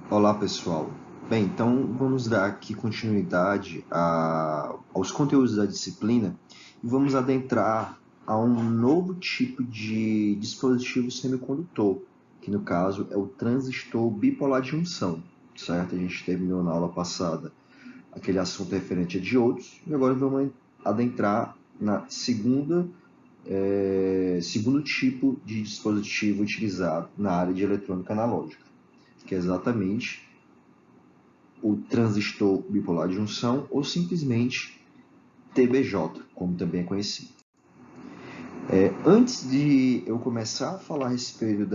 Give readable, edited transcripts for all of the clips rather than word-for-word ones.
Olá, pessoal. Bem, então vamos dar aqui continuidade aos conteúdos da disciplina e vamos adentrar a um novo tipo de dispositivo semicondutor, que no caso é o transistor bipolar de junção, certo? A gente terminou na aula passada aquele assunto referente a diodos e agora vamos adentrar na segundo tipo de dispositivo utilizado na área de eletrônica analógica, que é exatamente o transistor bipolar de junção ou simplesmente TBJ, como também é conhecido. Antes de eu começar a falar a respeito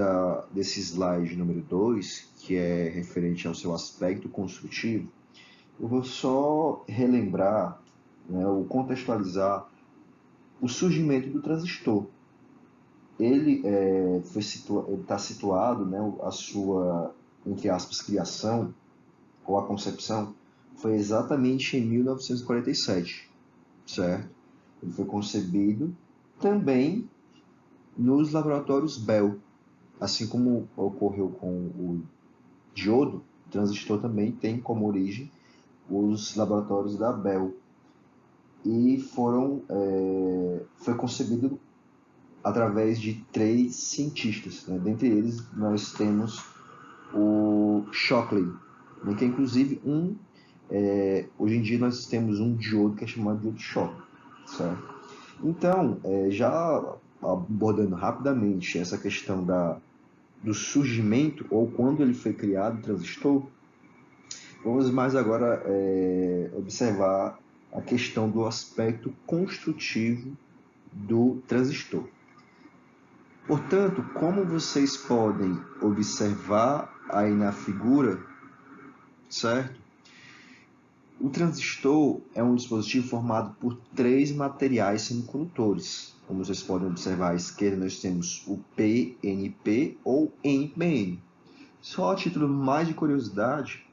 desse slide número 2, que é referente ao seu aspecto construtivo, eu vou só relembrar, né, ou contextualizar o surgimento do transistor. Ele está situado, né, a sua, entre aspas, criação, ou a concepção, foi exatamente em 1947, certo? Ele foi concebido também nos laboratórios Bell, assim como ocorreu com o diodo, o transistor também tem como origem os laboratórios da Bell e foi concebido através de 3 cientistas, né? Dentre eles nós temos o Shockley, né? Que é inclusive hoje em dia nós temos um diodo que é chamado de diodo Shockley, certo? Então, já abordando rapidamente essa questão do surgimento ou quando ele foi criado, o transistor, vamos mais agora observar a questão do aspecto construtivo do transistor. Portanto, como vocês podem observar aí na figura, certo? O transistor é um dispositivo formado por 3 materiais semicondutores. Como vocês podem observar à esquerda, nós temos o PNP ou NPN. Só a título mais de curiosidade,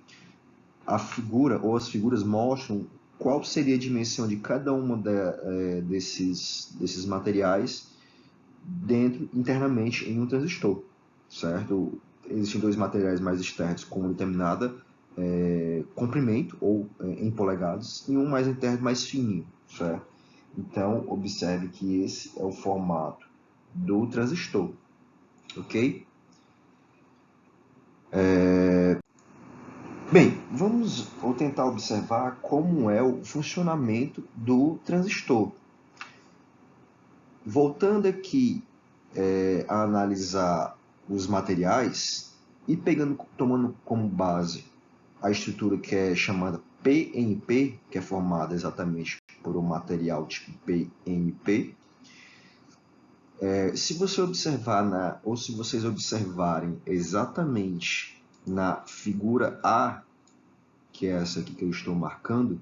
a figura ou as figuras mostram qual seria a dimensão de cada uma desses materiais internamente em um transistor, certo? Existem 2 materiais mais externos com determinada comprimento ou em polegadas e um mais interno mais fininho, certo? Então, observe que esse é o formato do transistor, ok? Bem, vamos tentar observar como é o funcionamento do transistor. Voltando aqui a analisar os materiais e tomando como base a estrutura que é chamada PNP, que é formada exatamente por um material tipo PNP. Se você observar ou se vocês observarem exatamente na figura A, que é essa aqui que eu estou marcando,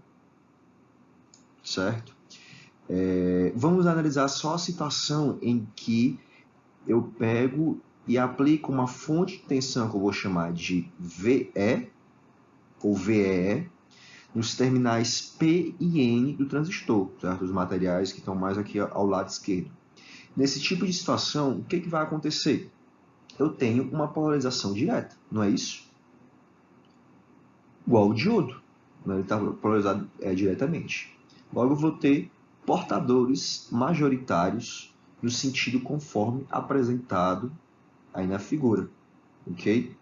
certo? Vamos analisar só a situação em que eu pego e aplico uma fonte de tensão que eu vou chamar de VE ou VEE nos terminais P e N do transistor, certo? Os materiais que estão mais aqui ao lado esquerdo. Nesse tipo de situação, o que vai acontecer? Eu tenho uma polarização direta, não é isso? Igual o diodo, né? Ele está polarizado diretamente. Logo, eu vou ter portadores majoritários no sentido conforme apresentado aí na figura, ok?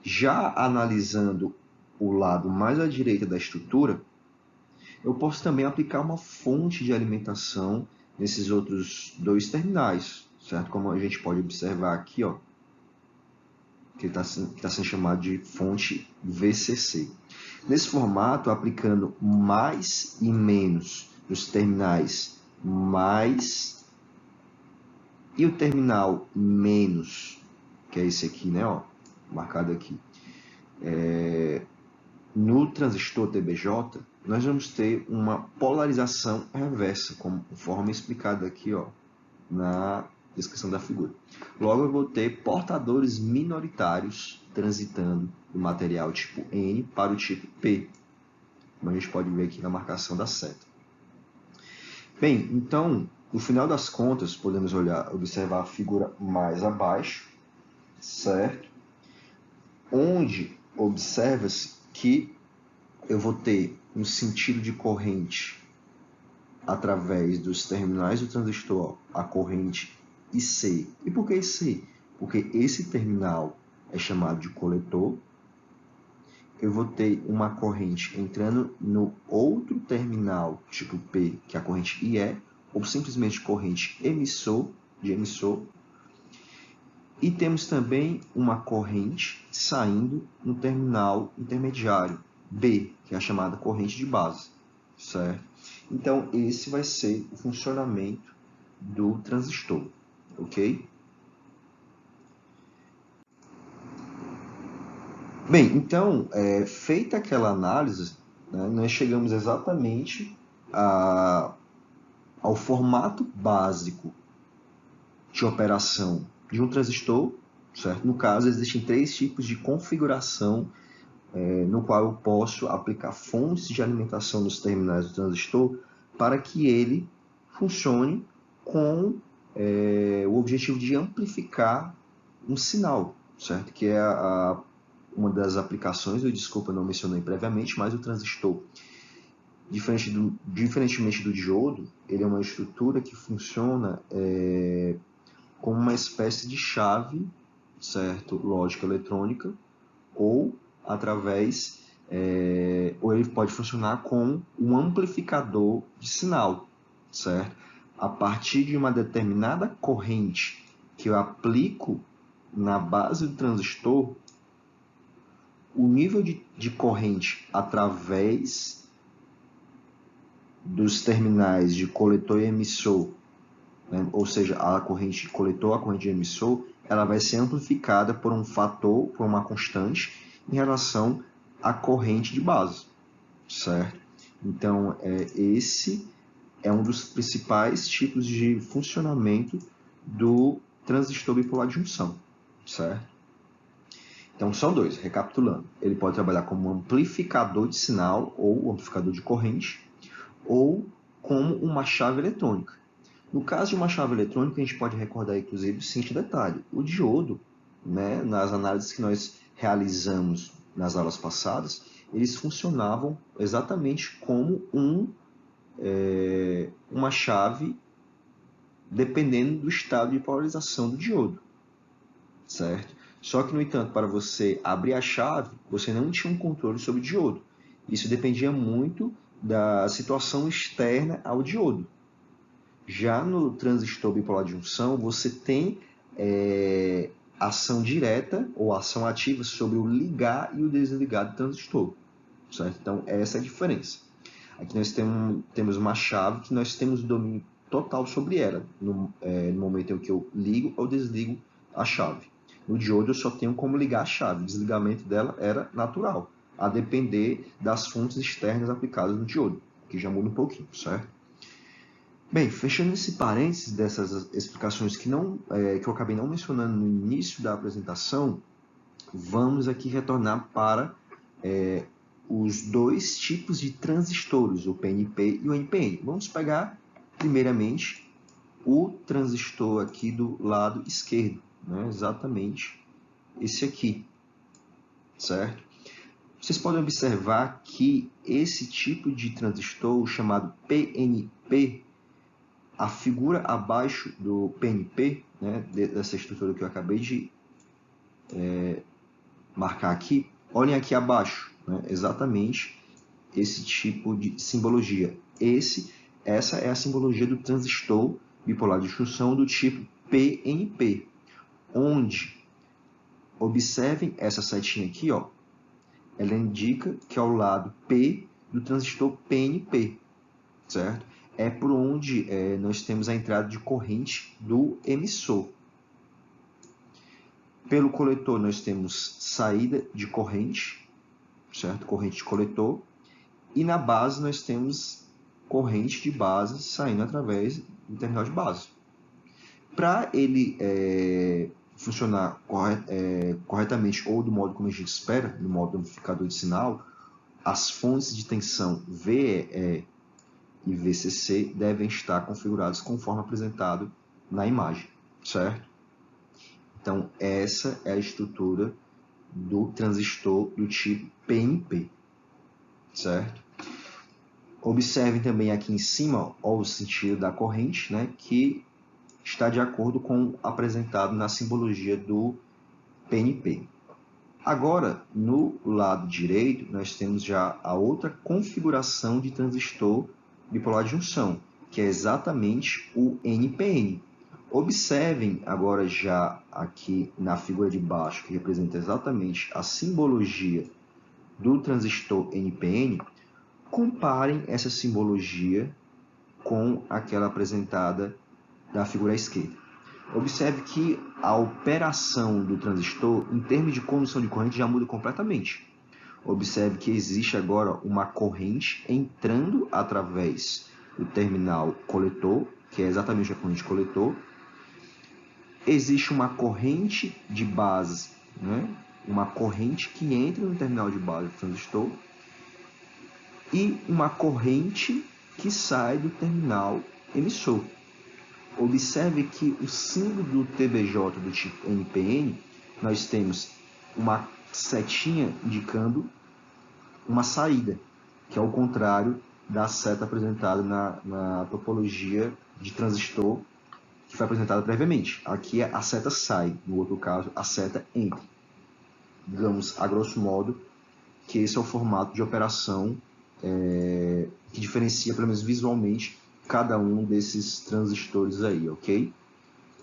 Já analisando o lado mais à direita da estrutura, eu posso também aplicar uma fonte de alimentação nesses outros 2 terminais, certo? Como a gente pode observar aqui, ó, que está sendo chamado de fonte VCC. Nesse formato, aplicando mais e menos nos terminais mais e o terminal menos, que é esse aqui, né, ó, marcado aqui, no transistor TBJ, nós vamos ter uma polarização reversa, conforme explicado aqui, ó, na descrição da figura. Logo, eu vou ter portadores minoritários transitando do material tipo N para o tipo P, como a gente pode ver aqui na marcação da seta. Bem, então, no final das contas, podemos observar a figura mais abaixo, certo? Onde observa-se que eu vou ter um sentido de corrente através dos terminais do transistor, a corrente IC. E por que IC? Porque esse terminal é chamado de coletor. Eu vou ter uma corrente entrando no outro terminal, tipo P, que é a corrente IE, ou simplesmente corrente de emissor. E temos também uma corrente saindo no terminal intermediário, B, que é a chamada corrente de base, certo? Então, esse vai ser o funcionamento do transistor, ok? Bem, então, feita aquela análise, né, nós chegamos exatamente ao formato básico de operação de um transistor, certo? No caso, existem 3 tipos de configuração no qual eu posso aplicar fontes de alimentação nos terminais do transistor para que ele funcione com o objetivo de amplificar um sinal, certo? Que é uma das aplicações, eu desculpa, não mencionei previamente, mas o transistor, diferentemente do diodo, ele é uma estrutura que funciona como uma espécie de chave, certo? Lógica eletrônica, ou através, ou ele pode funcionar como um amplificador de sinal, certo? A partir de uma determinada corrente que eu aplico na base do transistor, o nível de corrente através dos terminais de coletor e emissor, né? Ou seja, a corrente de coletor, a corrente de emissor, ela vai ser amplificada por um fator, por uma constante, em relação à corrente de base, certo? Então, esse é um dos principais tipos de funcionamento do transistor bipolar de junção, certo? Então, são 2, recapitulando. Ele pode trabalhar como amplificador de sinal ou amplificador de corrente, ou como uma chave eletrônica. No caso de uma chave eletrônica, a gente pode recordar, inclusive, o seguinte detalhe. O diodo, né, nas análises que nós realizamos nas aulas passadas, eles funcionavam exatamente como uma chave dependendo do estado de polarização do diodo, certo? Só que, no entanto, para você abrir a chave, você não tinha um controle sobre o diodo. Isso dependia muito da situação externa ao diodo. Já no transistor bipolar de junção, você tem ação direta ou ação ativa sobre o ligar e o desligar do transistor, certo? Então, essa é a diferença. Aqui nós temos uma chave que nós temos domínio total sobre ela, no momento em que eu ligo ou desligo a chave. No diodo, eu só tenho como ligar a chave, o desligamento dela era natural, a depender das fontes externas aplicadas no diodo, que já muda um pouquinho, certo? Bem, fechando esse parênteses dessas explicações que eu acabei não mencionando no início da apresentação, vamos aqui retornar para os 2 tipos de transistores, o PNP e o NPN. Vamos pegar, primeiramente, o transistor aqui do lado esquerdo, né? Exatamente esse aqui, certo? Vocês podem observar que esse tipo de transistor, chamado PNP, a figura abaixo do PNP, né, dessa estrutura que eu acabei de marcar aqui, olhem aqui abaixo, né, exatamente esse tipo de simbologia. Essa é a simbologia do transistor bipolar de junção do tipo PNP, onde, observem essa setinha aqui, ó, ela indica que é o lado P do transistor PNP, certo? É por onde nós temos a entrada de corrente do emissor. Pelo coletor, nós temos saída de corrente, certo? Corrente de coletor. E na base, nós temos corrente de base saindo através do terminal de base. Para ele funcionar corretamente ou do modo como a gente espera, no modo amplificador de sinal, as fontes de tensão VEE e VCC devem estar configurados conforme apresentado na imagem, certo? Então, essa é a estrutura do transistor do tipo PNP, certo? Observem também aqui em cima ó, o sentido da corrente, né, que está de acordo com o apresentado na simbologia do PNP. Agora, no lado direito, nós temos já a outra configuração de transistor bipolar de junção, que é exatamente o NPN. Observem agora já aqui na figura de baixo, que representa exatamente a simbologia do transistor NPN, comparem essa simbologia com aquela apresentada da figura à esquerda. Observe que a operação do transistor, em termos de condução de corrente, já muda completamente. Observe que existe agora uma corrente entrando através do terminal coletor, que é exatamente a corrente coletor. Existe uma corrente de base, né? Uma corrente que entra no terminal de base do transistor e uma corrente que sai do terminal emissor. Observe que o símbolo do TBJ do tipo NPN, nós temos uma setinha indicando uma saída, que é o contrário da seta apresentada na topologia de transistor que foi apresentada previamente. Aqui a seta sai, no outro caso a seta entra. Digamos, a grosso modo, que esse é o formato de operação que diferencia, pelo menos visualmente, cada um desses transistores aí, ok?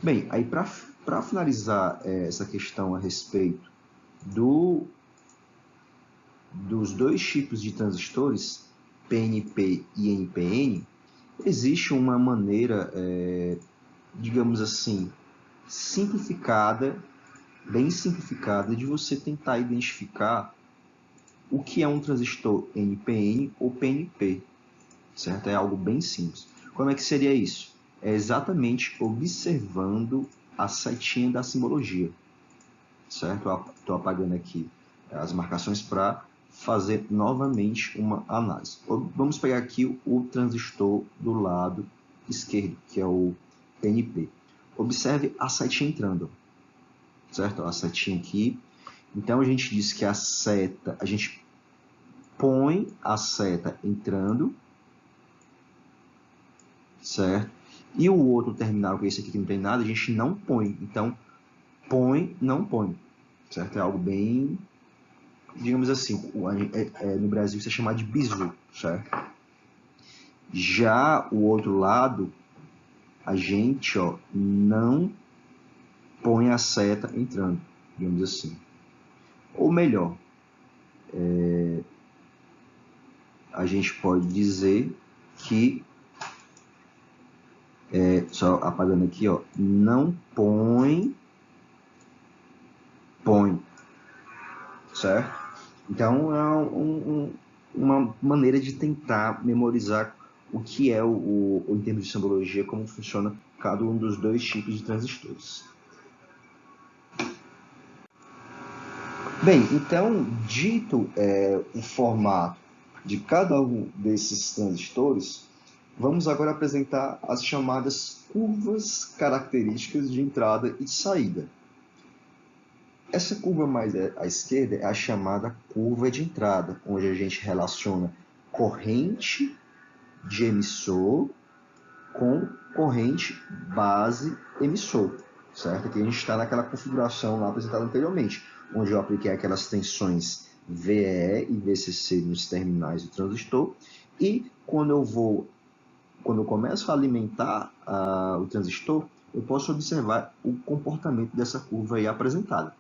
Bem, aí para finalizar essa questão a respeito dos dois tipos de transistores, PNP e NPN, existe uma maneira, digamos assim, simplificada, bem simplificada, de você tentar identificar o que é um transistor NPN ou PNP, certo? É algo bem simples. Como é que seria isso? É exatamente observando a setinha da simbologia, certo? Estou apagando aqui as marcações para fazer novamente uma análise. Vamos pegar aqui o transistor do lado esquerdo, que é o PNP. Observe a setinha entrando, certo? A setinha aqui. Então, a gente diz que a seta, a gente põe a seta entrando, certo? E o outro terminal, que é esse aqui que não tem nada, a gente não põe. Então, põe, não põe, certo? É algo bem, digamos assim, no Brasil isso é chamado de bizu, certo? Já o outro lado, a gente não põe a seta entrando, digamos assim. Ou melhor, a gente pode dizer que, só apagando aqui, não põe, certo? Então, é uma maneira de tentar memorizar o que é, em termos de simbologia, como funciona cada um dos dois tipos de transistores. Bem, então, dito o formato de cada um desses transistores, vamos agora apresentar as chamadas curvas características de entrada e de saída. Essa curva mais à esquerda é a chamada curva de entrada, onde a gente relaciona corrente de emissor com corrente base emissor, certo? Aqui a gente está naquela configuração lá apresentada anteriormente, onde eu apliquei aquelas tensões VEE e VCC nos terminais do transistor, e quando eu começo a alimentar o transistor, eu posso observar o comportamento dessa curva aí apresentada.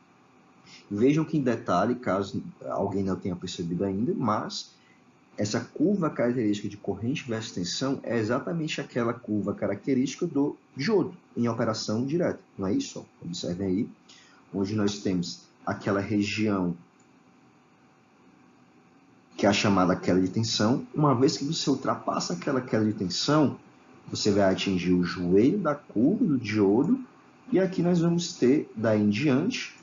Vejam que em detalhe, caso alguém não tenha percebido ainda, mas essa curva característica de corrente versus tensão é exatamente aquela curva característica do diodo em operação direta, não é isso? Observem aí, onde nós temos aquela região que é a chamada queda de tensão. Uma vez que você ultrapassa aquela queda de tensão, você vai atingir o joelho da curva do diodo, e aqui nós vamos ter, daí em diante,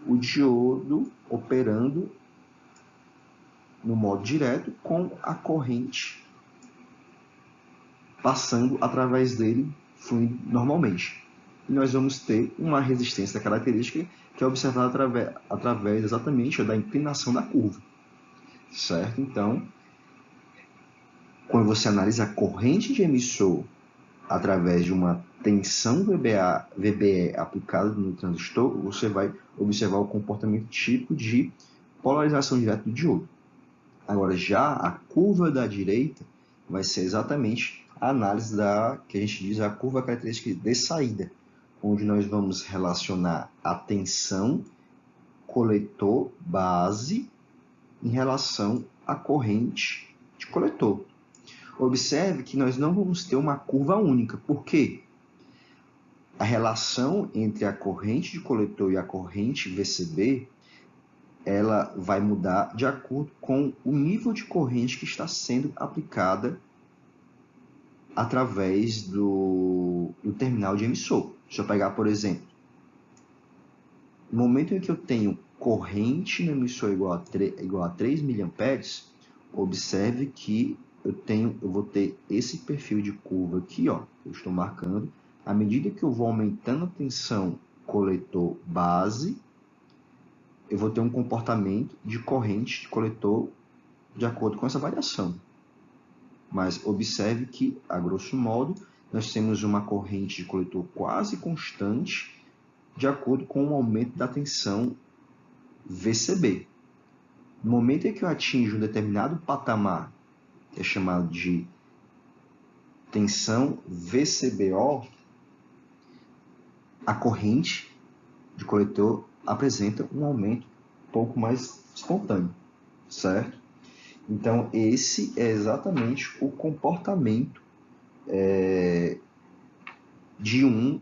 o diodo operando no modo direto com a corrente passando através dele, fluindo normalmente. e nós vamos ter uma resistência característica que é observada através exatamente da inclinação da curva, certo? Então, quando você analisa a corrente de emissor através de uma tensão VBE aplicada no transistor, você vai observar o comportamento típico de polarização direta do diodo. Agora, já a curva da direita vai ser exatamente a análise que a gente diz a curva característica de saída, onde nós vamos relacionar a tensão coletor-base em relação à corrente de coletor. Observe que nós não vamos ter uma curva única. Por quê? A relação entre a corrente de coletor e a corrente VCB, ela vai mudar de acordo com o nível de corrente que está sendo aplicada através do terminal de emissor. Deixa eu pegar, por exemplo, no momento em que eu tenho corrente no emissor igual a 3 mA, observe que eu vou ter esse perfil de curva aqui, ó, eu estou marcando. À medida que eu vou aumentando a tensão coletor-base, eu vou ter um comportamento de corrente de coletor de acordo com essa variação. Mas observe que, a grosso modo, nós temos uma corrente de coletor quase constante de acordo com o aumento da tensão VCB. No momento em que eu atinjo um determinado patamar, que é chamado de tensão VCBO, a corrente de coletor apresenta um aumento um pouco mais espontâneo, certo? Então, esse é exatamente o comportamento de um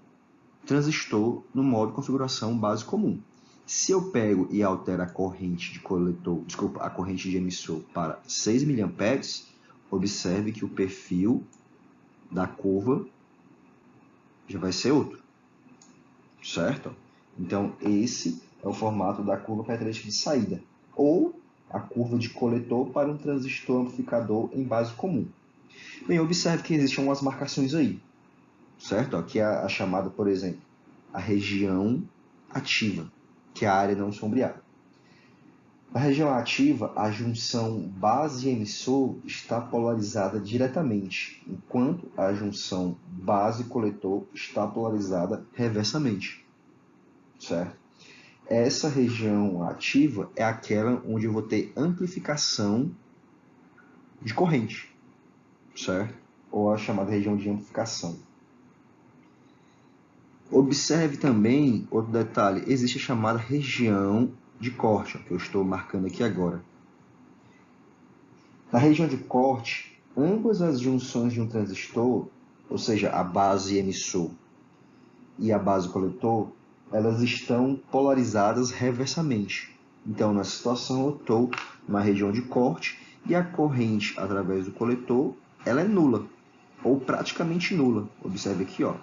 transistor no modo configuração base comum. Se eu pego e altero a corrente de coletor, a corrente de emissor para 6 mA, observe que o perfil da curva já vai ser outro, certo? Então, esse é o formato da curva característica de saída, ou a curva de coletor para um transistor amplificador em base comum. Bem, observe que existem algumas marcações aí, certo? Aqui é a chamada, por exemplo, a região ativa, que é a área não sombreada. Na região ativa, a junção base e emissor está polarizada diretamente, enquanto a junção base-coletor está polarizada reversamente, certo? Essa região ativa é aquela onde eu vou ter amplificação de corrente, certo? Ou a chamada região de amplificação. Observe também outro detalhe, existe a chamada região de corte, que eu estou marcando aqui agora. Na região de corte, ambas as junções de um transistor, ou seja, a base emissor e a base coletor, elas estão polarizadas reversamente. Então, nessa situação, eu estou numa região de corte e a corrente através do coletor ela é nula, ou praticamente nula. Observe aqui, ó,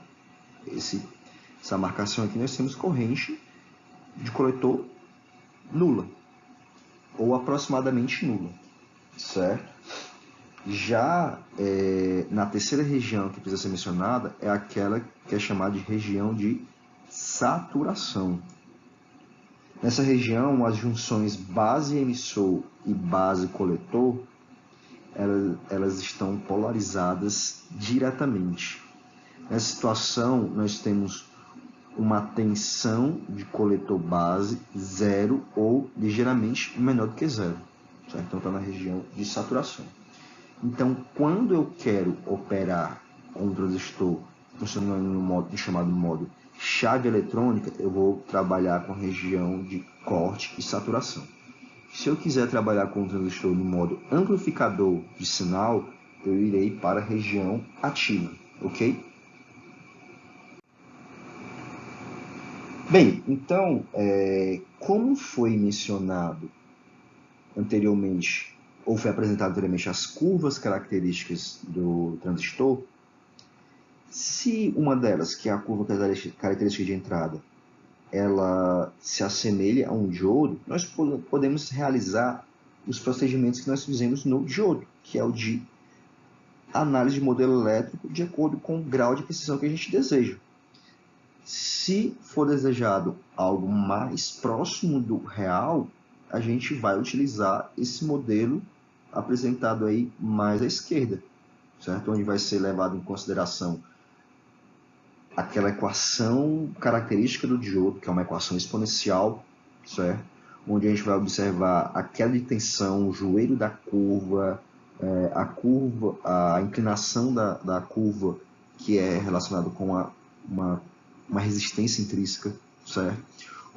essa marcação aqui, nós temos corrente de coletor nula, ou aproximadamente nula, certo? Já na terceira região que precisa ser mencionada é aquela que é chamada de região de saturação. Nessa região, as junções base emissor e base coletor, elas estão polarizadas diretamente. Nessa situação, nós temos uma tensão de coletor base zero ou ligeiramente menor do que zero, certo? Então está na região de saturação. Então, quando eu quero operar um transistor funcionando no chamado modo chave eletrônica, eu vou trabalhar com a região de corte e saturação. Se eu quiser trabalhar com um transistor no modo amplificador de sinal, eu irei para a região ativa, ok? Bem, então, como foi mencionado anteriormente, ou foi apresentado anteriormente as curvas características do transistor, se uma delas, que é a curva característica de entrada, ela se assemelha a um diodo, nós podemos realizar os procedimentos que nós fizemos no diodo, que é o de análise de modelo elétrico de acordo com o grau de precisão que a gente deseja. Se for desejado algo mais próximo do real, a gente vai utilizar esse modelo apresentado aí mais à esquerda, certo? Onde vai ser levado em consideração aquela equação característica do diodo, que é uma equação exponencial, certo? Onde a gente vai observar a queda de tensão, o joelho da curva, a inclinação da curva, que é relacionado com uma resistência intrínseca, certo?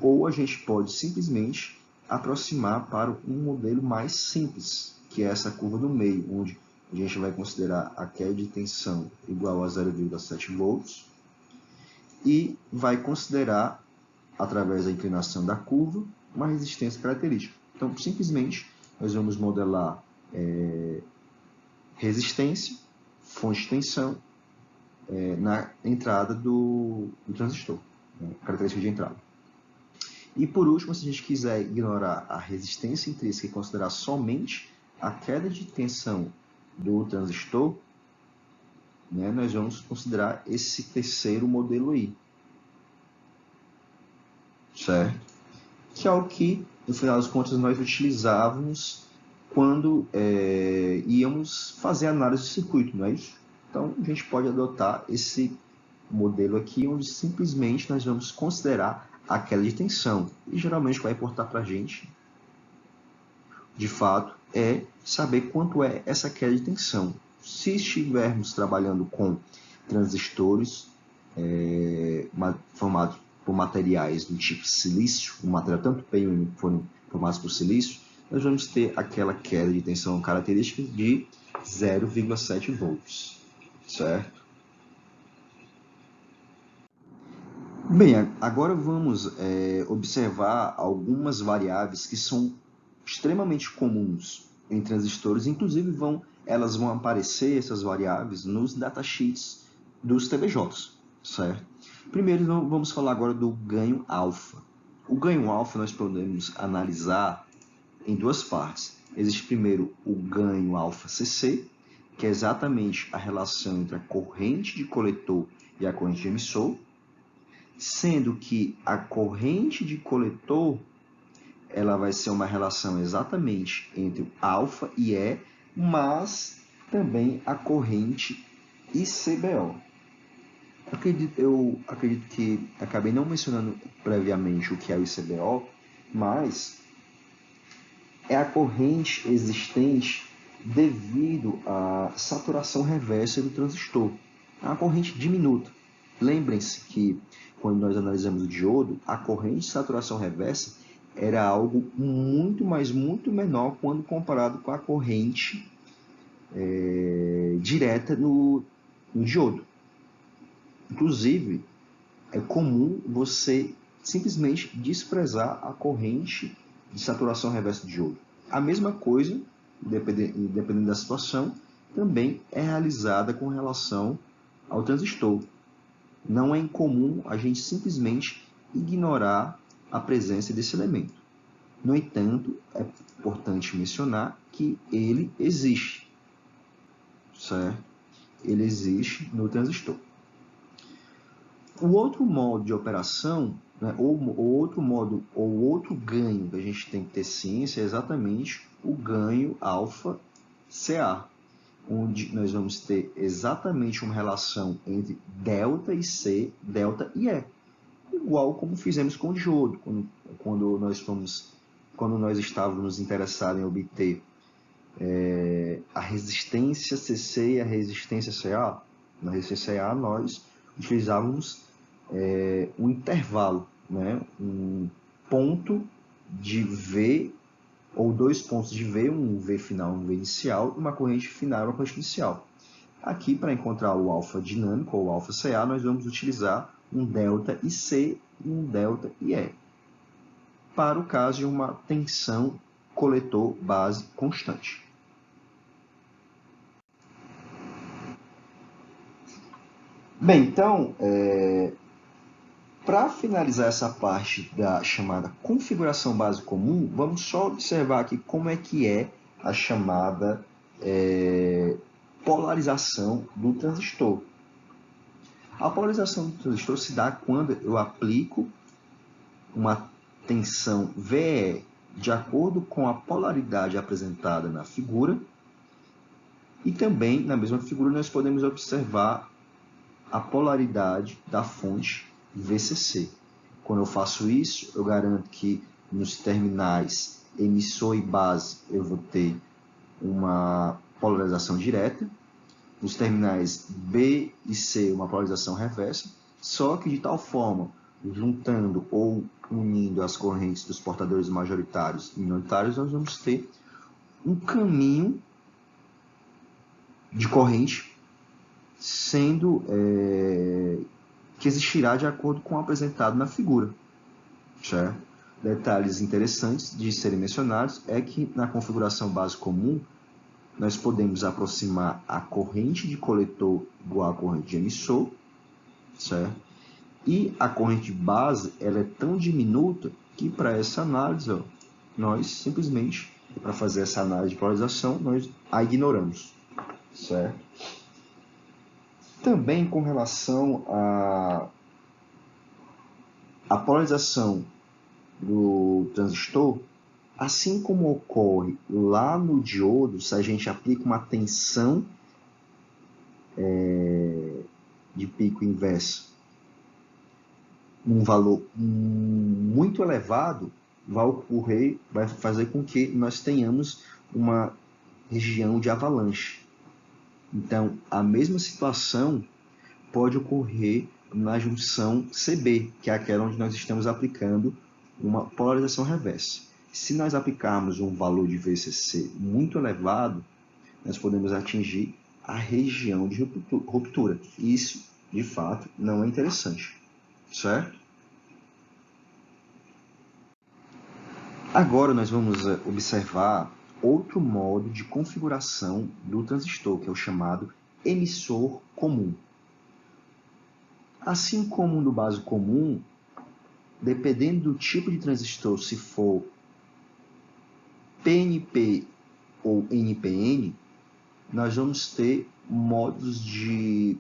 Ou a gente pode simplesmente aproximar para um modelo mais simples, que é essa curva do meio, onde a gente vai considerar a queda de tensão igual a 0,7 volts e vai considerar, através da inclinação da curva, uma resistência característica. Então, simplesmente, nós vamos modelar resistência, fonte de tensão, na entrada do transistor, né? Característica de entrada. E por último, se a gente quiser ignorar a resistência intrínseca e considerar somente a queda de tensão do transistor, né, nós vamos considerar esse terceiro modelo aí, certo? Que é o que, no final das contas, nós utilizávamos quando íamos fazer análise de circuito, não é isso? Então, a gente pode adotar esse modelo aqui, onde simplesmente nós vamos considerar a queda de tensão. E geralmente vai importar para a gente, de fato, é saber quanto é essa queda de tensão. Se estivermos trabalhando com transistores formados por materiais do tipo silício, um material tanto PEN foram formados por silício, nós vamos ter aquela queda de tensão característica de 0,7 volts, certo? Bem, agora vamos observar algumas variáveis que são extremamente comuns em transistores, inclusive elas vão aparecer, essas variáveis, nos datasheets dos TVJs, certo? Primeiro, vamos falar agora do ganho alfa. O ganho alfa nós podemos analisar em duas partes. Existe primeiro o ganho alfa CC, que é exatamente a relação entre a corrente de coletor e a corrente de emissor, sendo que a corrente de coletor ela vai ser uma relação exatamente entre alfa e E, mas também a corrente ICBO. Eu acredito que acabei não mencionando previamente o que é o ICBO, mas é a corrente existente devido à saturação reversa do transistor. É uma corrente diminuta. Lembrem-se que, quando nós analisamos o diodo, a corrente de saturação reversa era algo muito, mas muito menor quando comparado com a corrente direta no diodo. Inclusive, é comum você simplesmente desprezar a corrente de saturação reversa do diodo. A mesma coisa, dependendo da situação, também é realizada com relação ao transistor. Não é incomum a gente simplesmente ignorar a presença desse elemento. No entanto, é importante mencionar que ele existe, certo? Ele existe no transistor. O outro modo de operação, né, ou outro ganho que a gente tem que ter ciência é exatamente o ganho alfa CA, onde nós vamos ter exatamente uma relação entre delta e C, delta e E, igual como fizemos com o diodo, quando nós estávamos interessados em obter a resistência CC e a resistência CA. Na resistência CA nós utilizávamos um intervalo, né? Um ponto de V, ou dois pontos de V, um V final e um V inicial, uma corrente final e uma corrente inicial. Aqui, para encontrar o alfa dinâmico, ou alfa CA, nós vamos utilizar um delta IC e um delta IE, para o caso de uma tensão coletor-base constante. Bem, então, para finalizar essa parte da chamada configuração base comum, vamos só observar aqui como é que é a chamada polarização do transistor. A polarização do transistor se dá quando eu aplico uma tensão VE de acordo com a polaridade apresentada na figura, e também na mesma figura nós podemos observar a polaridade da fonte VCC. Quando eu faço isso, eu garanto que nos terminais emissor e base eu vou ter uma polarização direta, nos terminais B e C uma polarização reversa, só que de tal forma, juntando ou unindo as correntes dos portadores majoritários e minoritários, nós vamos ter um caminho de corrente sendo que existirá de acordo com o apresentado na figura, certo? Detalhes interessantes de serem mencionados é que na configuração base comum nós podemos aproximar a corrente de coletor igual à corrente de emissor, certo? E a corrente base ela é tão diminuta que para essa análise, nós simplesmente, para fazer essa análise de polarização, nós a ignoramos, certo? Também com relação à polarização do transistor, assim como ocorre lá no diodo, se a gente aplica uma tensão de pico inverso, um valor muito elevado, vai fazer com que nós tenhamos uma região de avalanche. Então, a mesma situação pode ocorrer na junção CB, que é aquela onde nós estamos aplicando uma polarização reversa. Se nós aplicarmos um valor de VCC muito elevado, nós podemos atingir a região de ruptura. Isso, de fato, não é interessante, certo? Agora nós vamos observar outro modo de configuração do transistor, que é o chamado emissor comum. Assim como no base comum, dependendo do tipo de transistor, se for PNP ou NPN, nós vamos ter modos de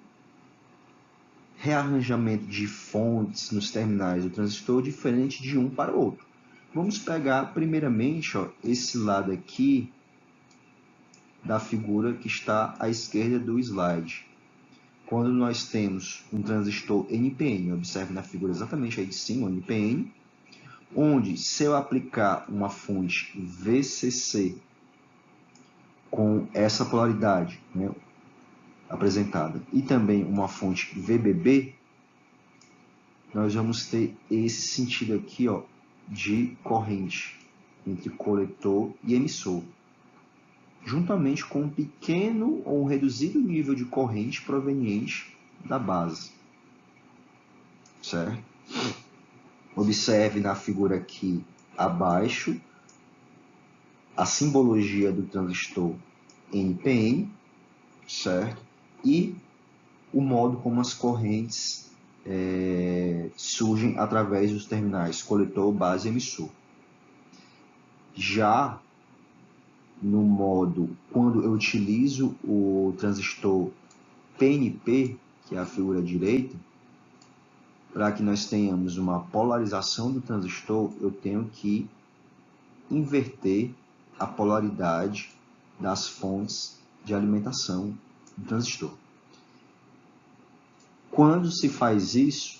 rearranjamento de fontes nos terminais do transistor diferente de um para o outro. Vamos pegar primeiramente esse lado aqui da figura que está à esquerda do slide. Quando nós temos um transistor NPN, observe na figura exatamente aí de cima, o NPN, onde se eu aplicar uma fonte VCC com essa polaridade, né, apresentada, e também uma fonte VBB, nós vamos ter esse sentido aqui, de corrente entre coletor e emissor, juntamente com um pequeno ou um reduzido nível de corrente proveniente da base, certo? Observe na figura aqui abaixo a simbologia do transistor NPN, certo? E o modo como as correntes surgem através dos terminais coletor, base e emissor. Já no modo, quando eu utilizo o transistor PNP, que é a figura direita, para que nós tenhamos uma polarização do transistor, eu tenho que inverter a polaridade das fontes de alimentação do transistor. Quando se faz isso,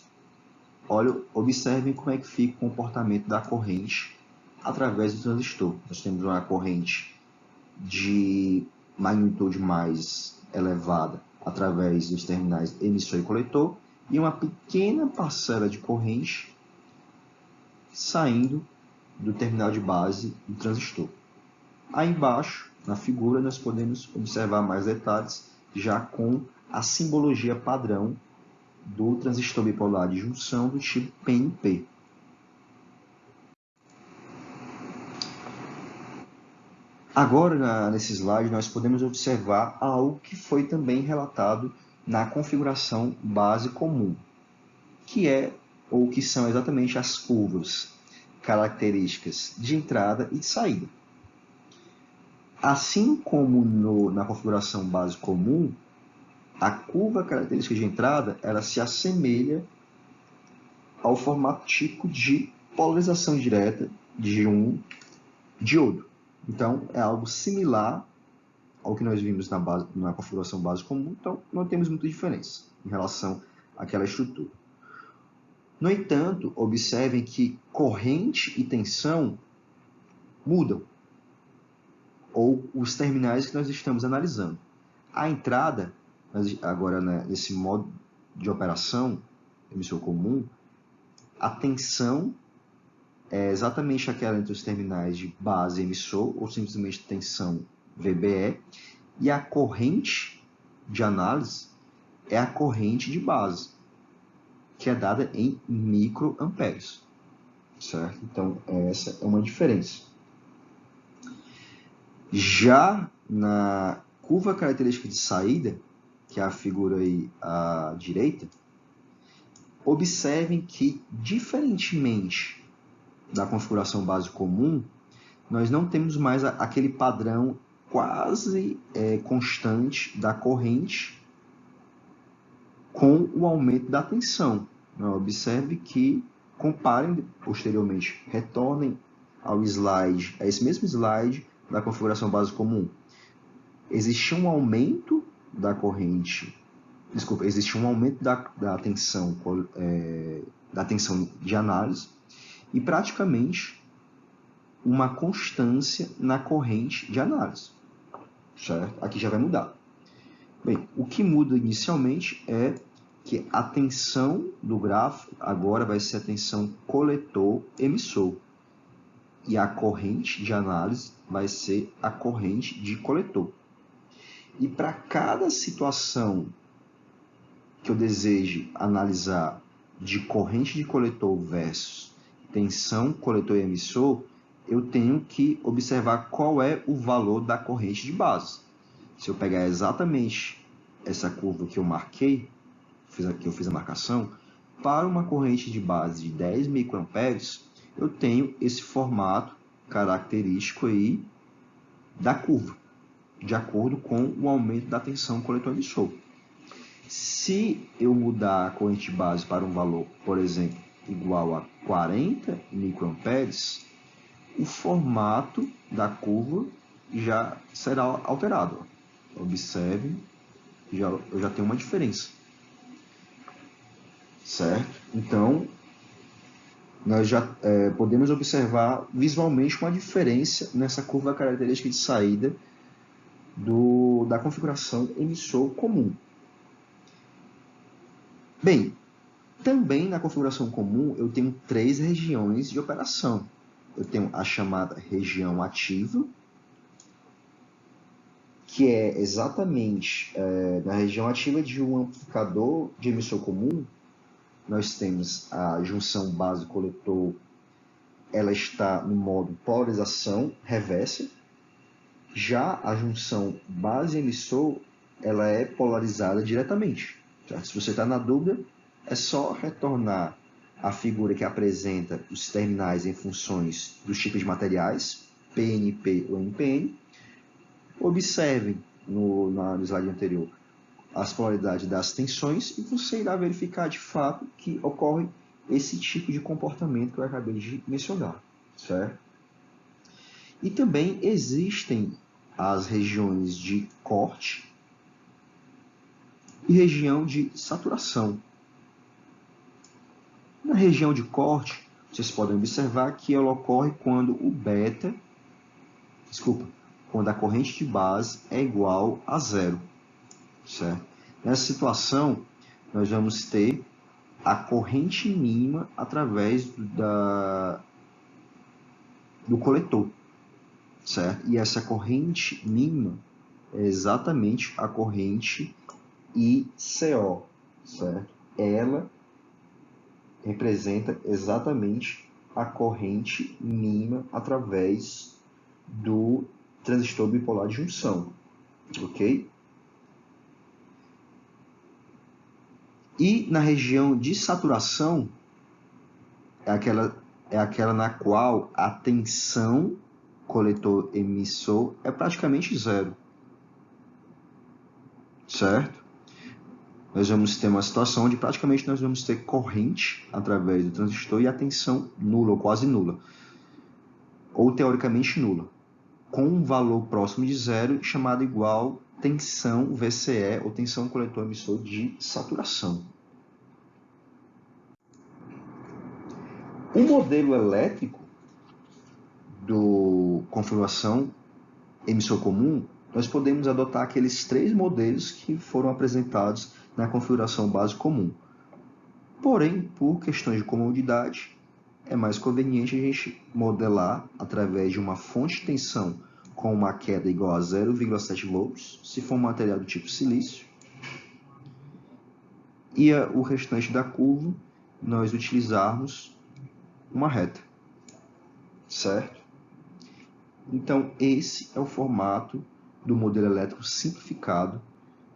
observem como é que fica o comportamento da corrente através do transistor. Nós temos uma corrente de magnitude mais elevada através dos terminais emissor e coletor e uma pequena parcela de corrente saindo do terminal de base do transistor. Aí embaixo, na figura, nós podemos observar mais detalhes já com a simbologia padrão do transistor bipolar de junção do tipo PNP. Agora, nesse slide, nós podemos observar algo que foi também relatado na configuração base comum, que são exatamente as curvas características de entrada e de saída. Assim como na configuração base comum, a curva característica de entrada, ela se assemelha ao formato típico de polarização direta de um diodo. Então, é algo similar ao que nós vimos na configuração base comum, então não temos muita diferença em relação àquela estrutura. No entanto, observem que corrente e tensão mudam, ou os terminais que nós estamos analisando. A entrada, agora nesse modo de operação, emissor comum, a tensão é exatamente aquela entre os terminais de base e emissor, ou simplesmente tensão VBE, e a corrente de análise é a corrente de base, que é dada em microamperes, certo? Então, essa é uma diferença. Já na curva característica de saída, que é a figura aí à direita, observem que, diferentemente da configuração base comum, nós não temos mais aquele padrão quase constante da corrente com o aumento da tensão. Observe que, comparem posteriormente, retornem ao slide, a esse mesmo slide da configuração base comum. Existe um aumento da corrente, existe um aumento da tensão de análise e praticamente uma constância na corrente de análise, certo? Aqui já vai mudar. Bem, o que muda inicialmente é que a tensão do gráfico agora vai ser a tensão coletor-emissor e a corrente de análise vai ser a corrente de coletor. E para cada situação que eu deseje analisar de corrente de coletor versus tensão coletor e emissor, eu tenho que observar qual é o valor da corrente de base. Se eu pegar exatamente essa curva que eu marquei, que eu fiz a marcação, para uma corrente de base de 10 microamperes, eu tenho esse formato característico aí da curva, de acordo com o aumento da tensão coletor-emissor. Se eu mudar a corrente de base para um valor, por exemplo, igual a 40 microamperes, o formato da curva já será alterado. Observe, eu já tenho uma diferença. Certo? Então, nós já podemos observar visualmente uma diferença nessa curva característica de saída da configuração emissor comum. Bem, também na configuração comum eu tenho 3 regiões de operação. Eu tenho a chamada região ativa, que é exatamente na região ativa de um amplificador de emissor comum. Nós temos a junção base-coletor, ela está no modo polarização reversa. Já a junção base-emissor, ela é polarizada diretamente. Certo? Se você está na dúvida, é só retornar a figura que apresenta os terminais em funções dos tipos de materiais, PNP ou NPN. Observe no slide anterior as polaridades das tensões e você irá verificar de fato que ocorre esse tipo de comportamento que eu acabei de mencionar, certo? E também existem as regiões de corte e região de saturação. Na região de corte, vocês podem observar que ela ocorre quando quando a corrente de base é igual a zero, certo? Nessa situação, nós vamos ter a corrente mínima através do coletor, certo? E essa corrente mínima é exatamente a corrente ICO, certo? Ela representa exatamente a corrente mínima através do transistor bipolar de junção, ok? E na região de saturação é aquela na qual a tensão coletor-emissor é praticamente zero, certo? nós vamos ter uma situação onde praticamente nós vamos ter corrente através do transistor e a tensão nula ou quase nula, ou teoricamente nula, com um valor próximo de zero chamado igual tensão VCE, ou tensão coletor-emissor de saturação. O modelo elétrico do configuração emissor comum, nós podemos adotar aqueles 3 modelos que foram apresentados na configuração base comum. Porém, por questões de comodidade, é mais conveniente a gente modelar através de uma fonte de tensão com uma queda igual a 0,7 volts, se for um material do tipo silício, e o restante da curva nós utilizarmos uma reta, certo? Então, esse é o formato do modelo elétrico simplificado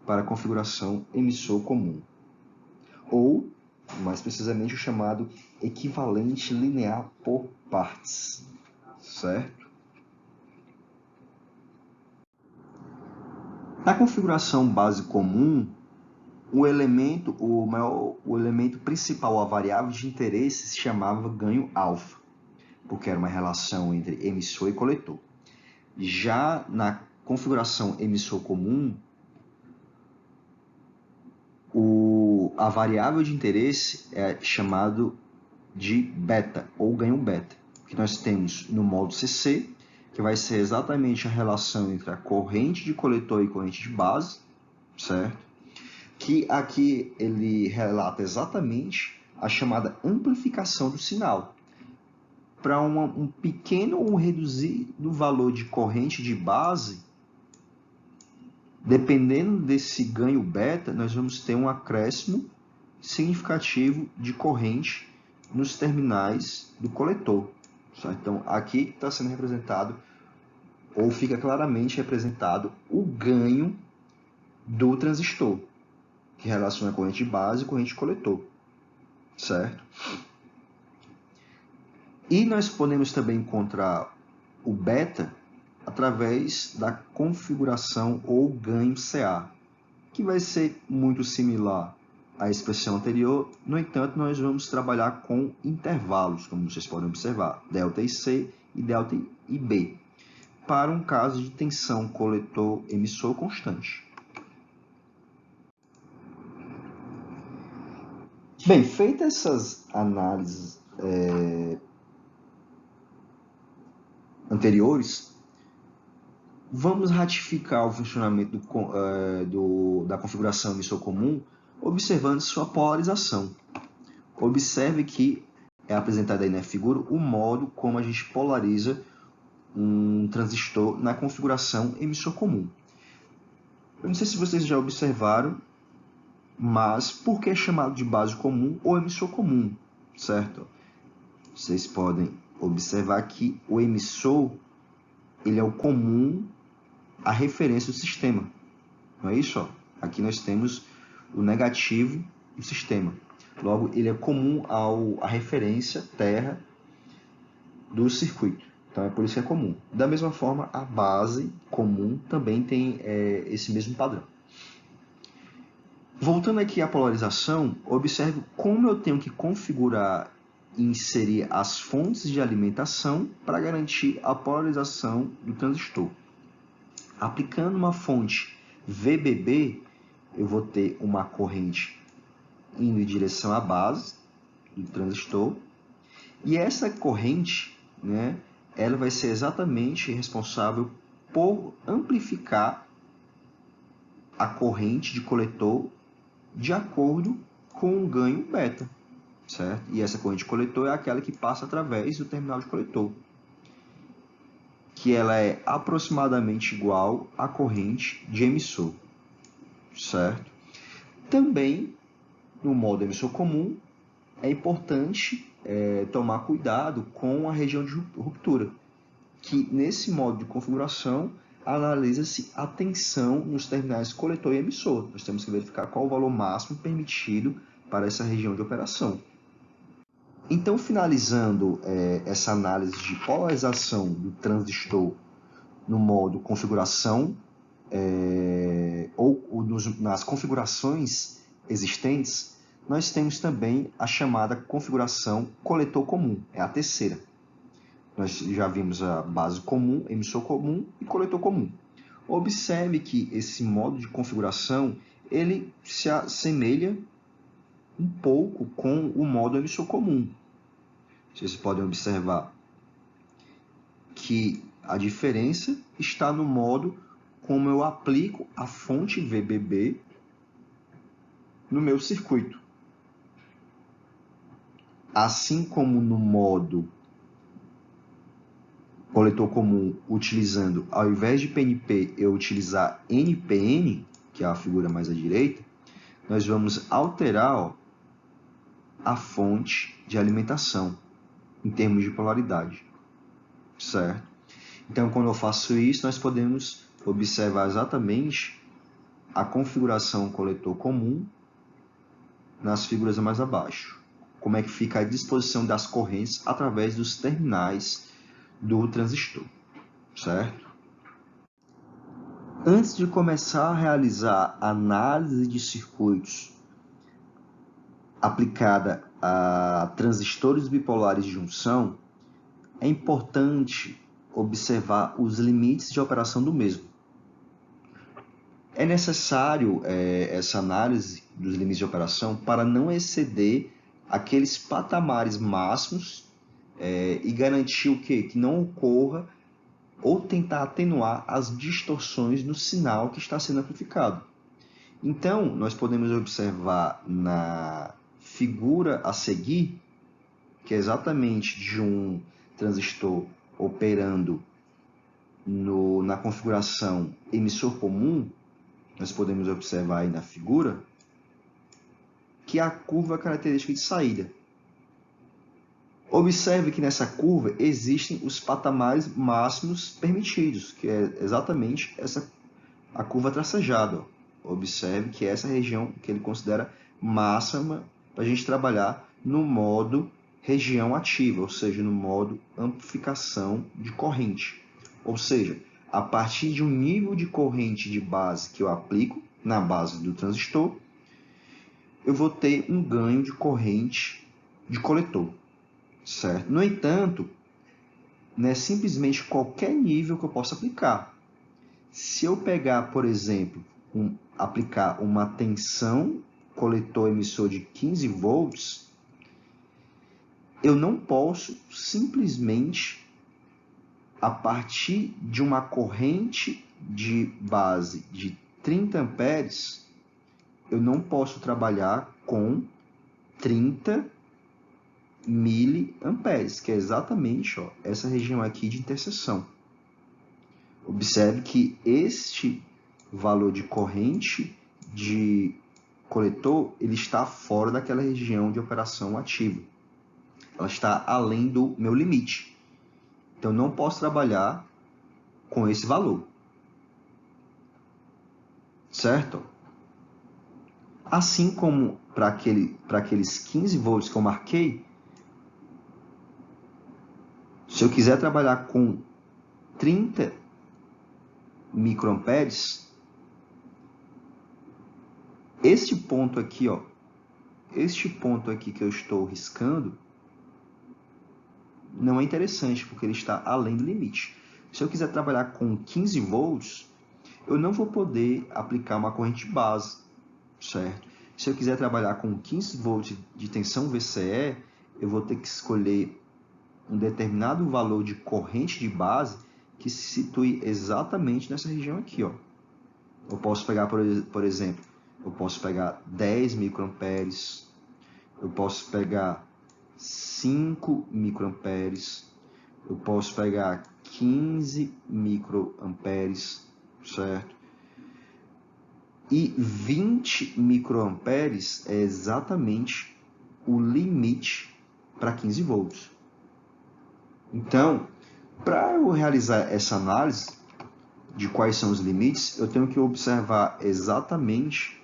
para a configuração emissor comum, ou, mais precisamente, o chamado equivalente linear por partes, certo? Na configuração base comum, o elemento principal, a variável de interesse, se chamava ganho alfa, porque era uma relação entre emissor e coletor. Já na configuração emissor comum, a variável de interesse é chamado de beta, ou ganho beta, que nós temos no módulo CC, que vai ser exatamente a relação entre a corrente de coletor e corrente de base, certo? Que aqui ele relata exatamente a chamada amplificação do sinal. Para um pequeno ou reduzir do valor de corrente de base, dependendo desse ganho beta, nós vamos ter um acréscimo significativo de corrente nos terminais do coletor. Certo? Então, aqui está sendo representado, ou fica claramente representado, o ganho do transistor, que relaciona a corrente de base e corrente de coletor. Certo? E nós podemos também encontrar o beta através da configuração ou ganho CA, que vai ser muito similar à expressão anterior. No entanto, nós vamos trabalhar com intervalos, como vocês podem observar, ΔC e ΔIB, para um caso de tensão coletor-emissor constante. Bem, feitas essas análises anteriores, vamos ratificar o funcionamento da configuração emissor comum observando sua polarização. Observe que é apresentado aí na figura o modo como a gente polariza um transistor na configuração emissor comum. Eu não sei se vocês já observaram, mas por que é chamado de base comum ou emissor comum, certo? Vocês podem observar que o emissor ele é o comum à referência do sistema. Não é isso? Ó? Aqui nós temos o negativo do sistema. Logo, ele é comum à referência terra do circuito. Então, é por isso que é comum. Da mesma forma, a base comum também tem esse mesmo padrão. Voltando aqui à polarização, observe como eu tenho que configurar e inserir as fontes de alimentação para garantir a polarização do transistor. Aplicando uma fonte VBB, eu vou ter uma corrente indo em direção à base do transistor, e essa corrente, né, ela vai ser exatamente responsável por amplificar a corrente de coletor de acordo com o ganho beta, certo? E essa corrente de coletor é aquela que passa através do terminal de coletor, que ela é aproximadamente igual à corrente de emissor, certo? Também, no modo emissor comum, é importante tomar cuidado com a região de ruptura, que nesse modo de configuração analisa-se a tensão nos terminais coletor e emissor. Nós temos que verificar qual o valor máximo permitido para essa região de operação. Então, finalizando essa análise de polarização do transistor no modo configuração, ou nas configurações existentes, nós temos também a chamada configuração coletor comum, é a terceira. Nós já vimos a base comum, emissor comum e coletor comum. Observe que esse modo de configuração ele se assemelha um pouco com o modo emissor comum. Vocês podem observar que a diferença está no modo como eu aplico a fonte VBB no meu circuito. Assim como no modo coletor comum, utilizando, ao invés de PNP, eu utilizar NPN, que é a figura mais à direita, nós vamos alterar a fonte de alimentação em termos de polaridade, certo? Então, quando eu faço isso, nós podemos observar exatamente a configuração coletor comum nas figuras mais abaixo. Como é que fica a disposição das correntes através dos terminais do transistor, certo? Antes de começar a realizar análise de circuitos aplicada a transistores bipolares de junção, é importante observar os limites de operação do mesmo. É necessário essa análise dos limites de operação para não exceder aqueles patamares máximos e garantir o quê? Que não ocorra ou tentar atenuar as distorções no sinal que está sendo amplificado. Então, nós podemos observar na figura a seguir, que é exatamente de um transistor operando na configuração emissor comum, nós podemos observar aí na figura, que é a curva característica de saída. Observe que nessa curva existem os patamares máximos permitidos, que é exatamente a curva tracejada. Observe que essa região que ele considera máxima para a gente trabalhar no modo região ativa, ou seja, no modo amplificação de corrente. Ou seja, a partir de um nível de corrente de base que eu aplico na base do transistor, eu vou ter um ganho de corrente de coletor. Certo? No entanto, não é simplesmente qualquer nível que eu possa aplicar. Se eu pegar, por exemplo, aplicar uma tensão coletor-emissor de 15 volts, eu não posso simplesmente, a partir de uma corrente de base de 30 amperes, eu não posso trabalhar com 30 miliamperes, que é exatamente essa região aqui de interseção. Observe que este valor de corrente de coletor ele está fora daquela região de operação ativa. Ela está além do meu limite. Então, não posso trabalhar com esse valor. Certo? Assim como para aqueles 15 volts que eu marquei, se eu quiser trabalhar com 30 microamperes, este ponto aqui que eu estou riscando, não é interessante, porque ele está além do limite. Se eu quiser trabalhar com 15 volts, eu não vou poder aplicar uma corrente base, certo? Se eu quiser trabalhar com 15 volts de tensão VCE, eu vou ter que escolher um determinado valor de corrente de base que se situe exatamente nessa região aqui. Eu posso pegar, por exemplo, eu posso pegar 10 microamperes, eu posso pegar 5 microamperes, eu posso pegar 15 microamperes, certo? E 20 microamperes é exatamente o limite para 15 volts. Então, para eu realizar essa análise de quais são os limites, eu tenho que observar exatamente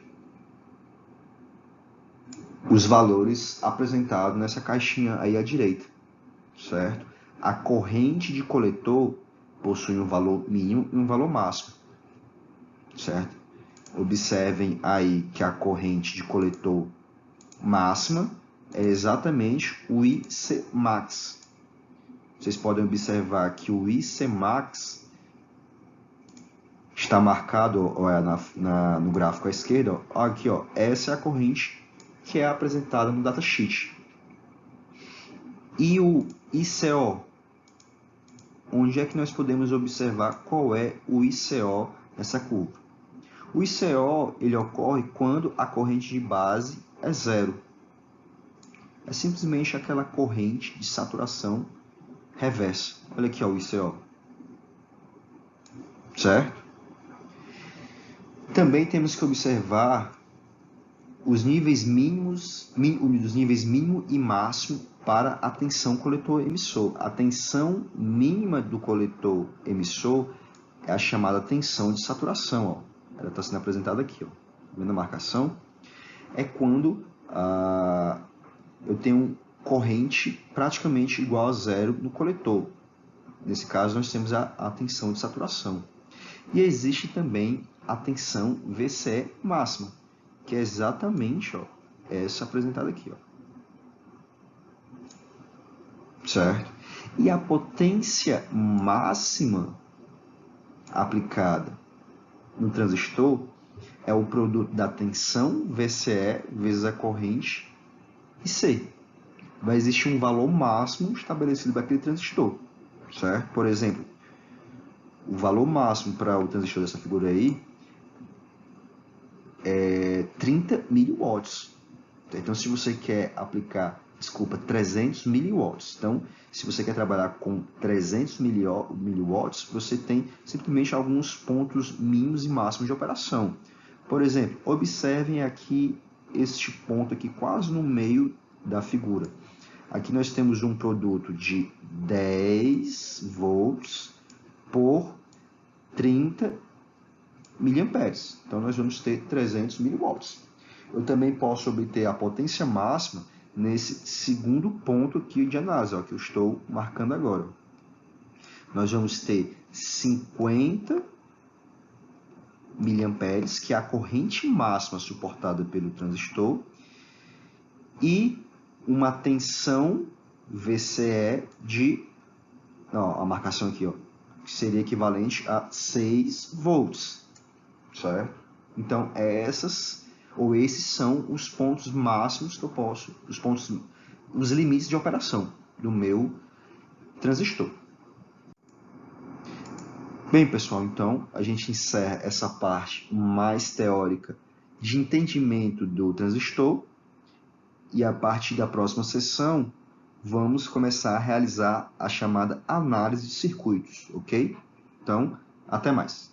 os valores apresentados nessa caixinha aí à direita, certo? A corrente de coletor possui um valor mínimo e um valor máximo, certo? Observem aí que a corrente de coletor máxima é exatamente o IC max. Vocês podem observar que o IC max está marcado no gráfico à esquerda. Ó, aqui, ó, essa é a corrente que é apresentada no datasheet. E o ICO? Onde é que nós podemos observar qual é o ICO nessa curva? O ICO ele ocorre quando a corrente de base é zero. É simplesmente aquela corrente de saturação reversa. Olha aqui ó, o ICO. Certo? Também temos que observar os níveis mínimos, os níveis mínimo e máximo para a tensão coletor-emissor. A tensão mínima do coletor emissor é a chamada tensão de saturação. Ó. Ela está sendo apresentada aqui. Ó. Vendo a marcação? É quando eu tenho corrente praticamente igual a zero no coletor. Nesse caso, nós temos a tensão de saturação. E existe também a tensão VCE máxima, que é exatamente ó, essa apresentada aqui. Ó. Certo? E a potência máxima aplicada no transistor é o produto da tensão VCE vezes a corrente IC. Vai existir um valor máximo estabelecido para aquele transistor. Certo? Por exemplo, o valor máximo para o transistor dessa figura aí é 30 miliwatts. Então, se você quer aplicar, 300 miliwatts. Então, se você quer trabalhar com 300 miliwatts, você tem simplesmente alguns pontos mínimos e máximos de operação. Por exemplo, observem aqui este ponto aqui quase no meio da figura. Aqui nós temos um produto de 10 volts por 30 miliamperes. Então, nós vamos ter 300 miliwatts. Eu também posso obter a potência máxima nesse segundo ponto aqui de análise, ó, que eu estou marcando agora. Nós vamos ter 50 miliamperes, que é a corrente máxima suportada pelo transistor, e uma tensão VCE de, ó, a marcação aqui, ó, que seria equivalente a 6 volts, certo? Então, esses são os pontos máximos que eu posso, os limites de operação do meu transistor. Bem, pessoal, então a gente encerra essa parte mais teórica de entendimento do transistor e a partir da próxima sessão vamos começar a realizar a chamada análise de circuitos, ok? Então, até mais.